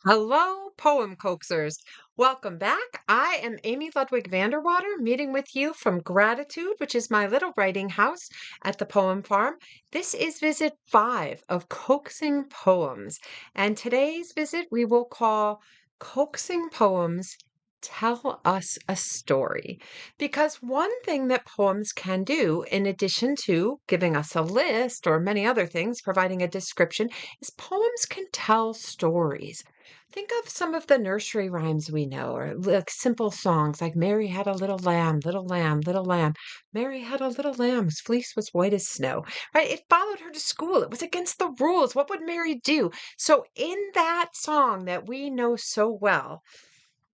Hello, poem coaxers. Welcome back. I am Amy Ludwig VanDerwater, meeting with you from Gratitude, which is my little writing house at the Poem Farm. This is visit 5 of Coaxing Poems, and today's visit we will call Coaxing Poems Tell Us a Story. Because one thing that poems can do, in addition to giving us a list or many other things, providing a description, is poems can tell stories. Think of some of the nursery rhymes we know, or like simple songs like Mary had a little lamb, little lamb, little lamb. Mary had a little lamb whose fleece was white as snow. Right? It followed her to school. It was against the rules. What would Mary do? So in that song that we know so well,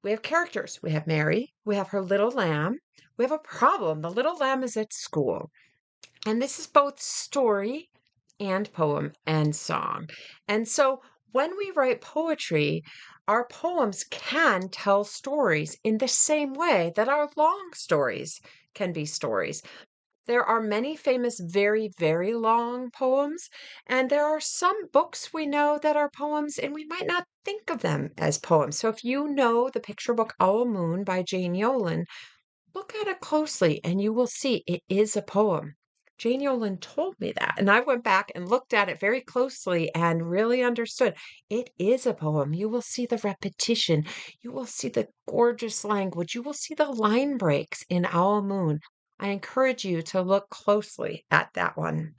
we have characters. We have Mary, we have her little lamb, we have a problem. The little lamb is at school. And this is both story and poem and song. And so when we write poetry, our poems can tell stories in the same way that our long stories can be stories. There are many famous, very, very long poems, and there are some books we know that are poems, and we might not think of them as poems. So if you know the picture book Owl Moon by Jane Yolen, look at it closely and you will see it is a poem. Jane Yolen told me that, and I went back and looked at it very closely and really understood it is a poem. You will see the repetition, you will see the gorgeous language, you will see the line breaks in Owl Moon. I encourage you to look closely at that one.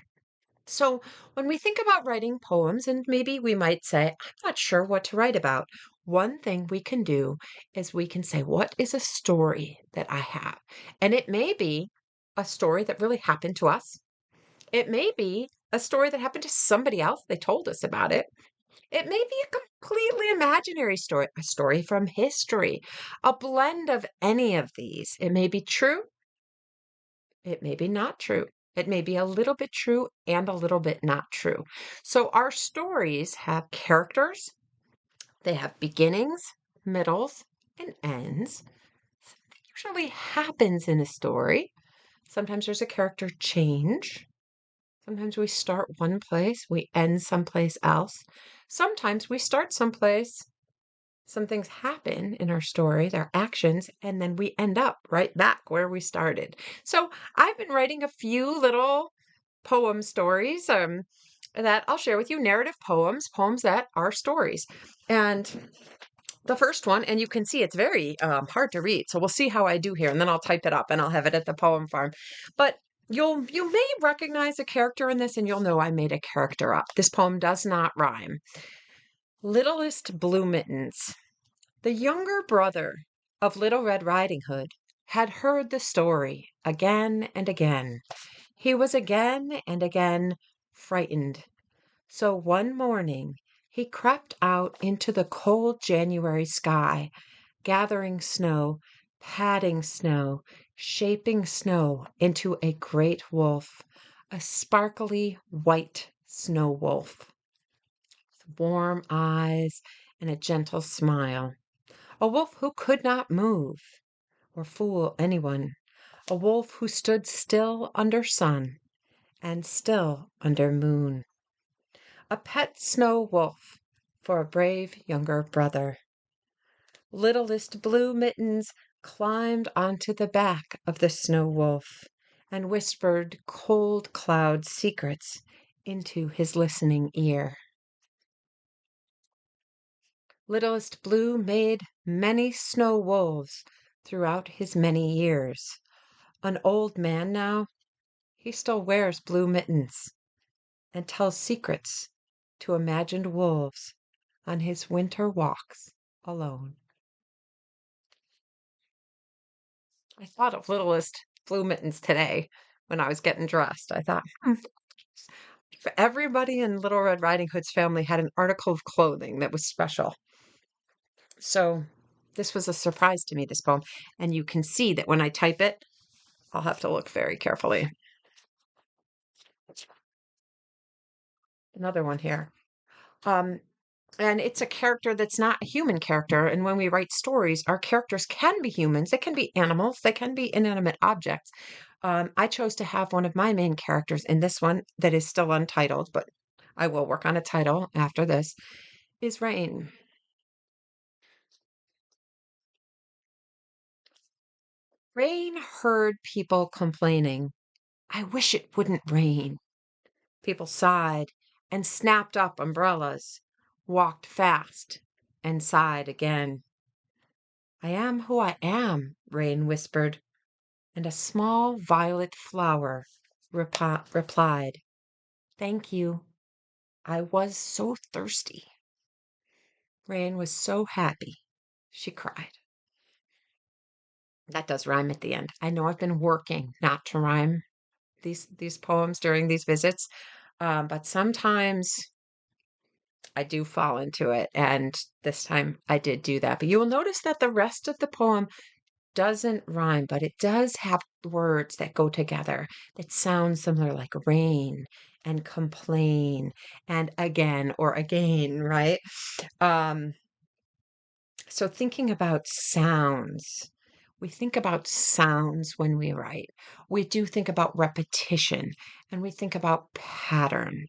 So, when we think about writing poems, and maybe we might say, I'm not sure what to write about, one thing we can do is we can say, what is a story that I have? And it may be a story that really happened to us. It may be a story that happened to somebody else. They told us about it. It may be a completely imaginary story, a story from history, a blend of any of these. It may be true, it may be not true. It may be a little bit true and a little bit not true. So our stories have characters, they have beginnings, middles, and ends. Something usually happens in a story. Sometimes there's a character change. Sometimes we start one place, we end someplace else. Sometimes we start someplace, some things happen in our story, their actions, and then we end up right back where we started. So I've been writing a few little poem stories that I'll share with you, narrative poems, poems that are stories. And the first one, and you can see it's very hard to read. So we'll see how I do here, and then I'll type it up and I'll have it at the poem farm. But you may recognize a character in this, and you'll know I made a character up. This poem does not rhyme. Littlest Blue Mittens. The younger brother of Little Red Riding Hood had heard the story again and again. He was again and again frightened. So one morning he crept out into the cold January sky, gathering snow, patting snow, shaping snow into a great wolf, a sparkly white snow wolf, with warm eyes and a gentle smile. A wolf who could not move or fool anyone. A wolf who stood still under sun and still under moon. A pet snow wolf for a brave younger brother. Littlest Blue Mittens climbed onto the back of the snow wolf and whispered cold cloud secrets into his listening ear. Littlest Blue made many snow wolves throughout his many years. An old man now, he still wears blue mittens and tells secrets to imagined wolves on his winter walks alone. I thought of Littlest Blue Mittens today when I was getting dressed. I thought, if everybody in Little Red Riding Hood's family had an article of clothing that was special. So this was a surprise to me, this poem. And you can see that when I type it, I'll have to look very carefully. Another one here. Um, and it's a character that's not a human character. And when we write stories, our characters can be humans, they can be animals, they can be inanimate objects. I chose to have one of my main characters in this one that is still untitled, but I will work on a title after this, is Rain. Rain heard people complaining. I wish it wouldn't rain. People sighed and snapped up umbrellas, walked fast and sighed again. I am who I am, Rain whispered, and a small violet flower replied, Thank you. I was so thirsty. Rain was so happy, she cried. That does rhyme at the end. I know I've been working not to rhyme these poems during these visits, but sometimes I do fall into it, and this time I did do that. But you will notice that the rest of the poem doesn't rhyme, but it does have words that go together that sound similar, like rain and complain and again or again, right? Um, so thinking about sounds, we think about sounds when we write. We do think about repetition and we think about pattern.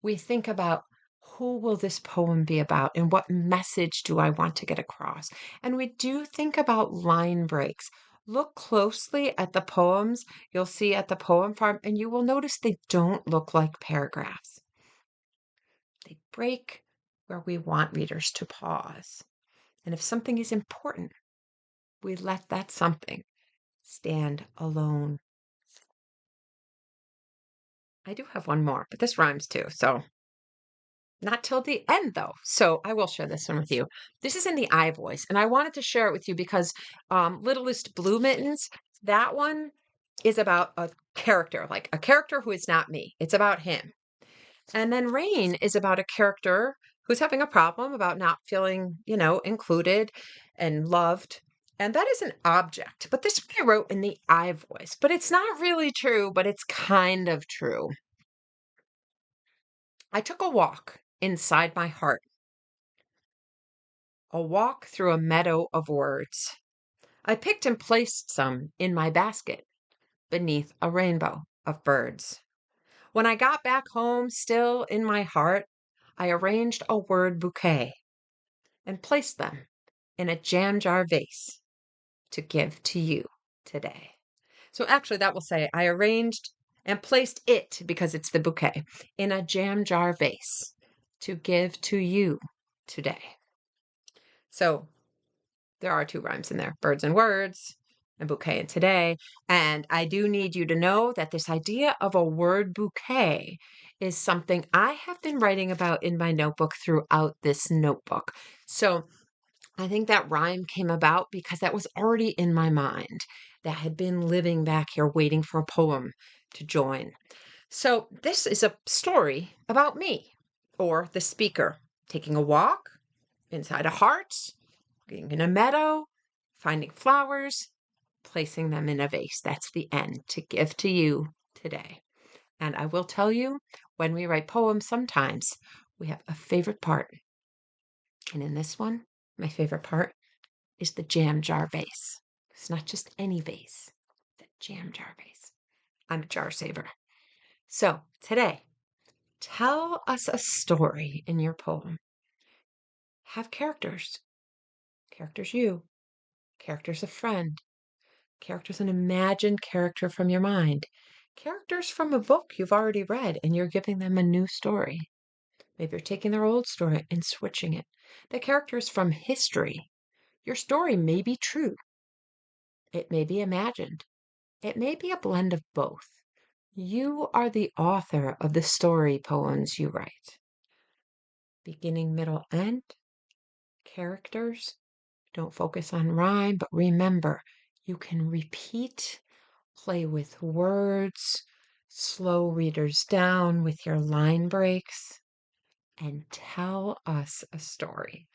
We think about who will this poem be about and what message do I want to get across? And we do think about line breaks. Look closely at the poems you'll see at the Poem Farm, and you will notice they don't look like paragraphs. They break where we want readers to pause. And if something is important, we let that something stand alone. I do have one more, but this rhymes too, so not till the end though. So I will share this one with you. This is in the I voice, and I wanted to share it with you because Littlest Blue Mittens, that one is about a character, like a character who is not me. It's about him. And then Rain is about a character who's having a problem about not feeling, included and loved. And that is an object. But this one I wrote in the I voice. But it's not really true, but it's kind of true. I took a walk inside my heart, a walk through a meadow of words. I picked and placed some in my basket beneath a rainbow of birds. When I got back home, still in my heart, I arranged a word bouquet and placed them in a jam jar vase to give to you today. So actually, that will say I arranged and placed it, because it's the bouquet, in a jam jar vase to give to you today. So there are two rhymes in there, birds and words and bouquet and today. And I do need you to know that this idea of a word bouquet is something I have been writing about in my notebook throughout this notebook. So I think that rhyme came about because that was already in my mind, that had been living back here waiting for a poem to join. So this is a story about me, or the speaker, taking a walk inside a heart, being in a meadow, finding flowers, placing them in a vase. That's the end, to give to you today. And I will tell you, when we write poems, sometimes we have a favorite part. And in this one, my favorite part is the jam jar vase. It's not just any vase, the jam jar vase. I'm a jar saver. So today, tell us a story in your poem. Have characters. Characters you. Characters a friend. Characters an imagined character from your mind. Characters from a book you've already read and you're giving them a new story. Maybe you're taking their old story and switching it. The characters from history. Your story may be true. It may be imagined. It may be a blend of both. You are the author of the story poems you write. Beginning, middle, end. Characters. Don't focus on rhyme, but remember, you can repeat, play with words, slow readers down with your line breaks, and tell us a story.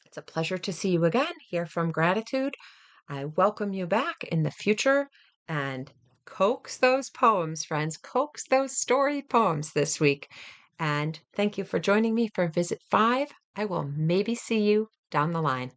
It's a pleasure to see you again here from Gratitude. I welcome you back in the future, and coax those poems, friends. Coax those story poems this week. And thank you for joining me for Visit 5. I will maybe see you down the line.